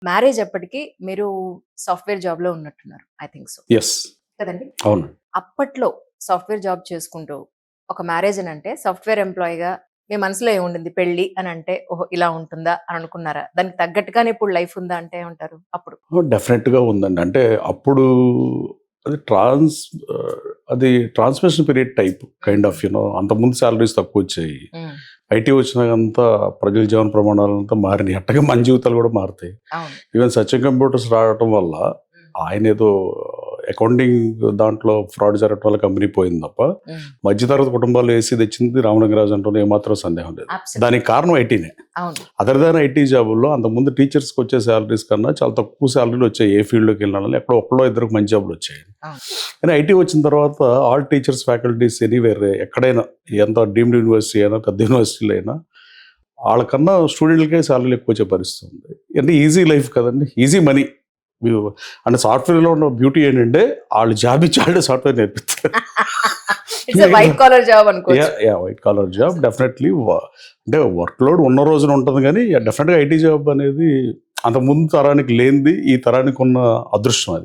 Marriage అప్పటికి మీరు software జాబ్‌లో ఉన్నట్టున్నారు. I think so. యెస్. కదండీ! అవును. అప్పట్లో సాఫ్ట్‌వేర్ జాబ్ చేసుకుంటూ ఒక మ్యారేజ్ అనంటే సాఫ్ట్‌వేర్ ఎంప్లాయీగా మీ మనసులో ఏముండింది? పెళ్లి అనంటే ఓహో! ఇలా ఉంటుందా అని అనుకున్నారా? దానికి తగ్గట్టుగానే ఇప్పుడు లైఫ్ ఉందా అంటే ఏమంటారు అప్పుడు? డెఫినెట్‌గా ఉందండి. అంటే అప్పుడు అది అది transmission period type kind of అంతకుముందు సాలరీస్ తక్కువొచ్చాయి. హ్మ్. ఐటీ వచ్చినాకంతా ప్రజల జీవన ప్రమాణాలంతా మారినాయి. అట్టగే మన జీవితాలు కూడా మారుతాయి. అవును. ఈవెన్ సచిన్ కంప్యూటర్స్ రావటం వల్ల ఆయనేదో అకౌంటింగ్ దాంట్లో ఫ్రాడ్ జరగటం వల్ల కంపెనీ పోయింది తప్ప, హ్మ్. మధ్యతరగతి కుటుంబాలు ఏసీ తెచ్చింది రామలింగరాజు అంటూనే ఏమాత్రం సందేహం లేదు. అబ్సల్యూట్. దానికి కారణం ఐటీనే. అవును. అదర్ దాన్ ఐటీ జాబుల్లో అంతకుముందు టీచర్స్కి వచ్చే శాలరీస్ కన్నా చాలా తక్కువ శాలరీలు వచ్చాయి. ఏ ఫీల్డ్లోకి వెళ్ళినా ఎక్కడో ఒక్కడో ఇద్దరికి మంచి జాబులు వచ్చాయి. అవును. కానీ ఐటీ వచ్చిన తర్వాత ఆల్ టీచర్స్ ఫ్యాకల్టీస్ ఎనీవేర్ ఎక్కడైనా ఎంత డీమ్డ్ యూనివర్సిటీ అయినా పెద్ద యూనివర్సిటీలు అయినా వాళ్ళకన్నా స్టూడెంట్లకే శాలరీలు ఎక్కువ వచ్చే పరిస్థితి ఉంది. అంటే ఈజీ లైఫ్ కదండి, ఈజీ మనీ. అంటే సాఫ్ట్వేర్లో ఉన్న బ్యూటీ ఏంటంటే వాళ్ళు జాబ్ ఇచ్చి వాళ్ళే సాఫ్ట్వేర్ నేర్పిస్తారు. It's a white collar job అనుకోవచ్చు. White collar job definitely. అంటే వర్క్ లోడ్ ఉన్న రోజున ఉంటుంది కానీ డెఫినెట్గా ఐటీ జాబ్ అనేది అంత ముందు తరానికి లేనిది ఈ తరానికి ఉన్న అదృష్టం అది.